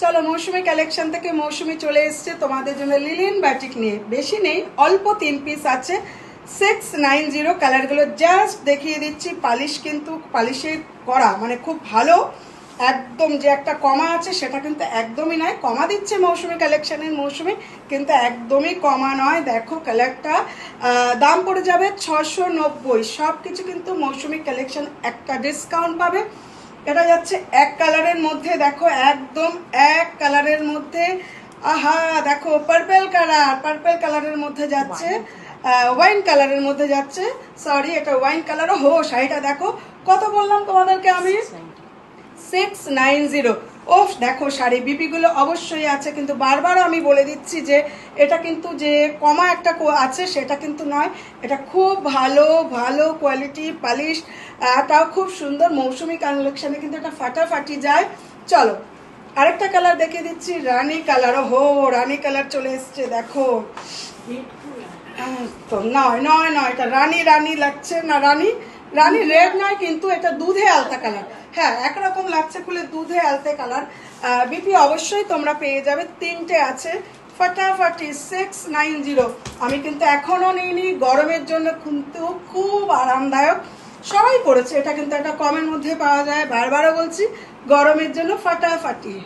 চলো মৌসুমি কালেকশন থেকে মৌসুমি চলে এসছে তোমাদের জন্য লিলিয়ান বাটিক নিয়ে। বেশি নেই, অল্প 3 পিস আছে। 690 কালারগুলো জাস্ট দেখিয়ে দিচ্ছি। পালিশ কিন্তু পালিশের করা মানে খুব ভালো, একদম যে একটা কমা আছে সেটা কিন্তু একদমই নয়। কমা দিচ্ছে মৌসুমি কালেকশনের মৌসুমি, কিন্তু একদমই কমা নয়। দেখো কালারটা দাম পড়ে যাবে 690। সব কিছু কিন্তু মৌসুমি কালেকশন একটা ডিসকাউন্ট পাবে। এটা যাচ্ছে এক কালারের মধ্যে, দেখো একদম এক কালারের মধ্যে। আহা দেখো পার্পল কালারের মধ্যে যাচ্ছে, ওয়াইন কালারের মধ্যে যাচ্ছে। সরি, এটা ওয়াইন কালারও হো। শাড়িটা দেখো কত বললাম তোমাদেরকে আমি, 690। ওফ দেখো শাড়ি বিপিগুলো অবশ্যই আছে, কিন্তু বারবার আমি বলে দিচ্ছি যে এটা কিন্তু যে কমা একটা আছে সেটা কিন্তু নয়। এটা খুব ভালো ভালো কোয়ালিটি পালিশ, তাও খুব সুন্দর। মৌসুমি কালেকশনে কিন্তু এটা ফাটাফাটি যায়। চলো আরেকটা কালার দেখিয়ে দিচ্ছি, রানী কালার। হো রানী কালার চলে এসছে দেখো। তো নয় নয় নয়, এটা রানী রানী লাগছে না, রানী রানী রেড নয়, কিন্তু এটা দুধে আলতা কালার। হ্যাঁ একরকম লাগছে খুলে, দুধে আলতা কালার। বিপি অবশ্যই তোমরা পেয়ে যাবে, 3টে আছে ফাটাফাটি 690। আমি কিন্তু এখনো নিইনি, গরমের জন্য কিন্তু খুব আরামদায়ক, সবাই পড়েছে। এটা কিন্তু একটা কমের মধ্যে পাওয়া যায়, বারবারও বলছি, গরমের জন্য ফাটাফাটি।